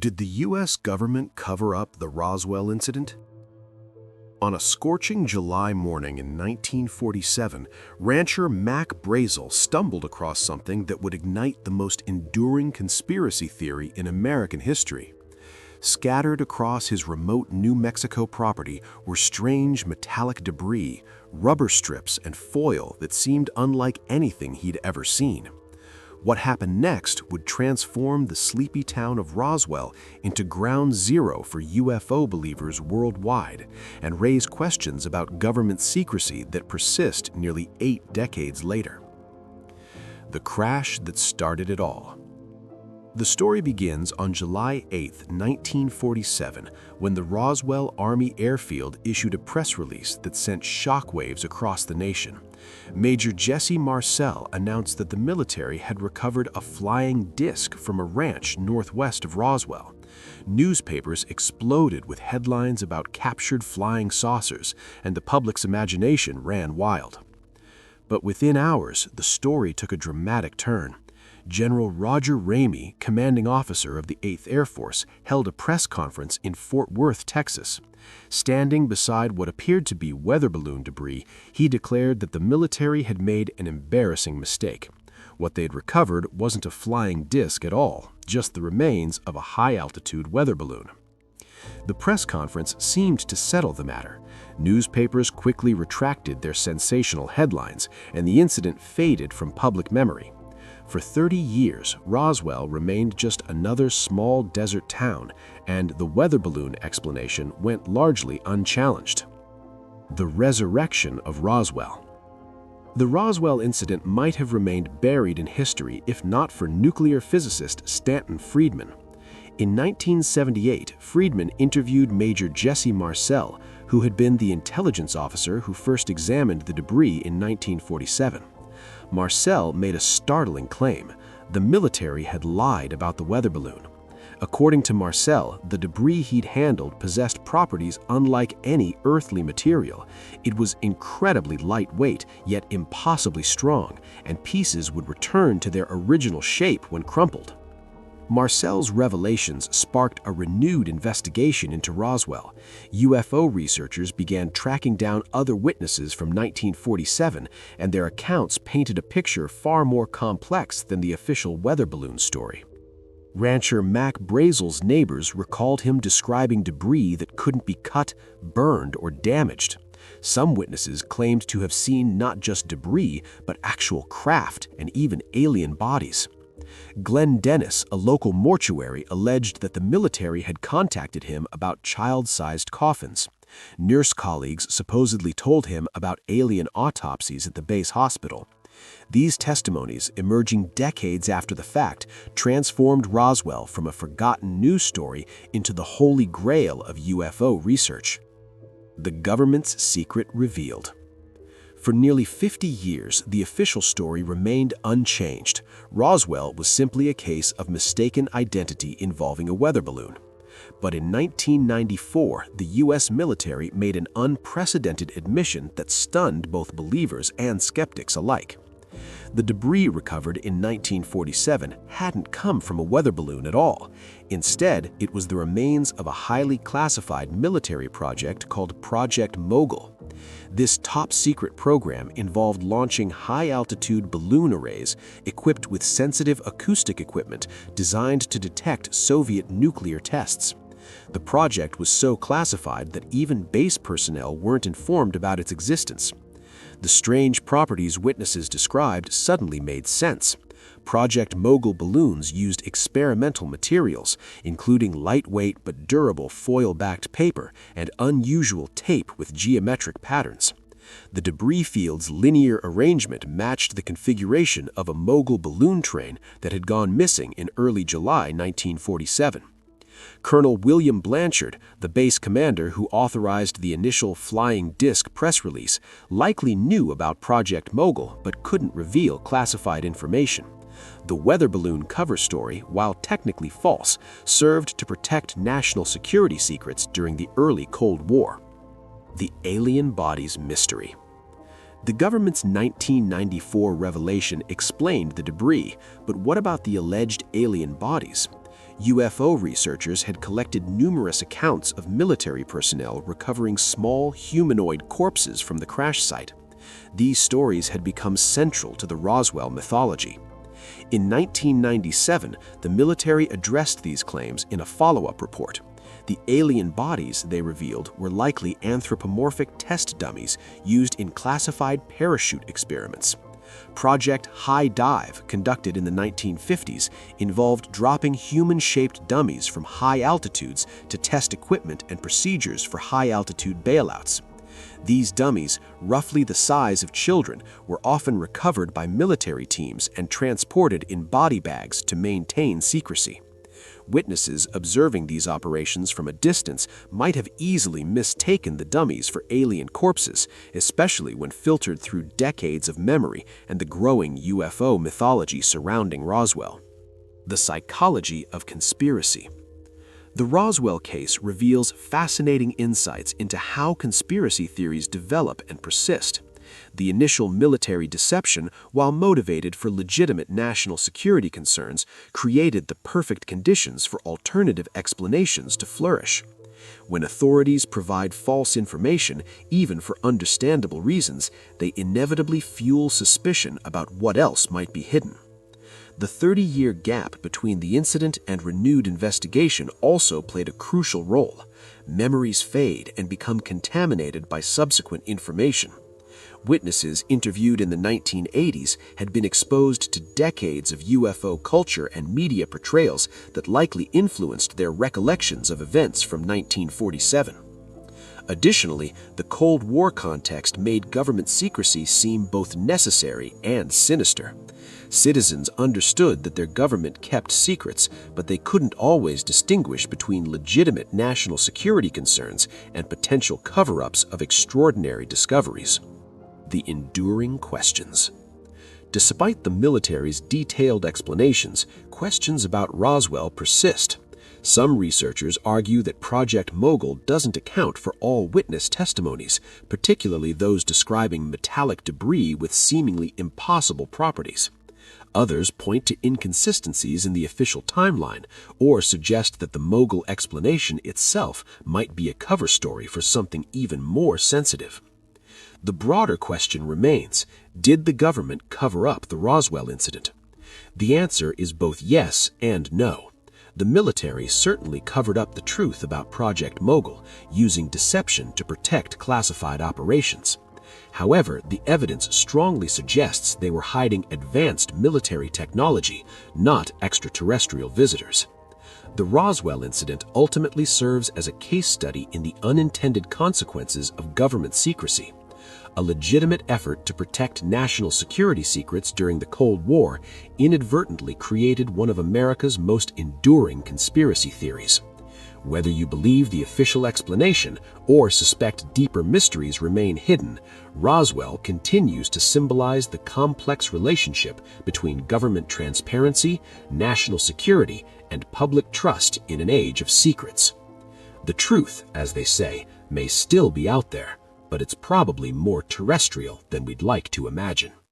Did the U.S. government cover up the Roswell incident? On a scorching July morning in 1947, rancher Mac Brazel stumbled across something that would ignite the most enduring conspiracy theory in American history. Scattered across his remote New Mexico property were strange metallic debris, rubber strips, and foil that seemed unlike anything he'd ever seen. What happened next would transform the sleepy town of Roswell into ground zero for UFO believers worldwide and raise questions about government secrecy that persist nearly 8 decades later. The crash that started it all. The story begins on July 8, 1947, when the Roswell Army Airfield issued a press release that sent shockwaves across the nation. Major Jesse Marcel announced that the military had recovered a flying disc from a ranch northwest of Roswell. Newspapers exploded with headlines about captured flying saucers, and the public's imagination ran wild. But within hours, the story took a dramatic turn. General Roger Ramey, commanding officer of the 8th Air Force, held a press conference in Fort Worth, Texas. Standing beside what appeared to be weather balloon debris, he declared that the military had made an embarrassing mistake. What they'd recovered wasn't a flying disc at all, just the remains of a high-altitude weather balloon. The press conference seemed to settle the matter. Newspapers quickly retracted their sensational headlines, and the incident faded from public memory. For 30 years, Roswell remained just another small desert town, and the weather balloon explanation went largely unchallenged. The resurrection of Roswell. The Roswell incident might have remained buried in history if not for nuclear physicist Stanton Friedman. In 1978, Friedman interviewed Major Jesse Marcel, who had been the intelligence officer who first examined the debris in 1947. Marcel made a startling claim. The military had lied about the weather balloon. According to Marcel, the debris he'd handled possessed properties unlike any earthly material. It was incredibly lightweight, yet impossibly strong, and pieces would return to their original shape when crumpled. Marcel's revelations sparked a renewed investigation into Roswell. UFO researchers began tracking down other witnesses from 1947, and their accounts painted a picture far more complex than the official weather balloon story. Rancher Mac Brazel's neighbors recalled him describing debris that couldn't be cut, burned, or damaged. Some witnesses claimed to have seen not just debris, but actual craft and even alien bodies. Glenn Dennis, a local mortuary, alleged that the military had contacted him about child-sized coffins. Nurse colleagues supposedly told him about alien autopsies at the base hospital. These testimonies, emerging decades after the fact, transformed Roswell from a forgotten news story into the holy grail of UFO research. The government's secret revealed. For nearly 50 years, the official story remained unchanged. Roswell was simply a case of mistaken identity involving a weather balloon. But in 1994, the U.S. military made an unprecedented admission that stunned both believers and skeptics alike. The debris recovered in 1947 hadn't come from a weather balloon at all. Instead, it was the remains of a highly classified military project called Project Mogul. This top-secret program involved launching high-altitude balloon arrays equipped with sensitive acoustic equipment designed to detect Soviet nuclear tests. The project was so classified that even base personnel weren't informed about its existence. The strange properties witnesses described suddenly made sense. Project Mogul balloons used experimental materials, including lightweight but durable foil-backed paper and unusual tape with geometric patterns. The debris field's linear arrangement matched the configuration of a Mogul balloon train that had gone missing in early July 1947. Colonel William Blanchard, the base commander who authorized the initial flying disc press release, likely knew about Project Mogul but couldn't reveal classified information. The weather balloon cover story, while technically false, served to protect national security secrets during the early Cold War. The alien bodies mystery. The government's 1994 revelation explained the debris, but what about the alleged alien bodies? UFO researchers had collected numerous accounts of military personnel recovering small humanoid corpses from the crash site. These stories had become central to the Roswell mythology. In 1997, the military addressed these claims in a follow-up report. The alien bodies, they revealed, were likely anthropomorphic test dummies used in classified parachute experiments. Project High Dive, conducted in the 1950s, involved dropping human-shaped dummies from high altitudes to test equipment and procedures for high-altitude bailouts. These dummies, roughly the size of children, were often recovered by military teams and transported in body bags to maintain secrecy. Witnesses observing these operations from a distance might have easily mistaken the dummies for alien corpses, especially when filtered through decades of memory and the growing UFO mythology surrounding Roswell. The psychology of conspiracy. The Roswell case reveals fascinating insights into how conspiracy theories develop and persist. The initial military deception, while motivated for legitimate national security concerns, created the perfect conditions for alternative explanations to flourish. When authorities provide false information, even for understandable reasons, they inevitably fuel suspicion about what else might be hidden. The 30-year gap between the incident and renewed investigation also played a crucial role. Memories fade and become contaminated by subsequent information. Witnesses interviewed in the 1980s had been exposed to decades of UFO culture and media portrayals that likely influenced their recollections of events from 1947. Additionally, the Cold War context made government secrecy seem both necessary and sinister. Citizens understood that their government kept secrets, but they couldn't always distinguish between legitimate national security concerns and potential cover-ups of extraordinary discoveries. The enduring questions. Despite the military's detailed explanations, questions about Roswell persist. Some researchers argue that Project Mogul doesn't account for all witness testimonies, particularly those describing metallic debris with seemingly impossible properties. Others point to inconsistencies in the official timeline or suggest that the Mogul explanation itself might be a cover story for something even more sensitive. The broader question remains, did the government cover up the Roswell incident? The answer is both yes and no. The military certainly covered up the truth about Project Mogul, using deception to protect classified operations. However, the evidence strongly suggests they were hiding advanced military technology, not extraterrestrial visitors. The Roswell incident ultimately serves as a case study in the unintended consequences of government secrecy. A legitimate effort to protect national security secrets during the Cold War inadvertently created one of America's most enduring conspiracy theories. Whether you believe the official explanation or suspect deeper mysteries remain hidden, Roswell continues to symbolize the complex relationship between government transparency, national security, and public trust in an age of secrets. The truth, as they say, may still be out there, but it's probably more terrestrial than we'd like to imagine.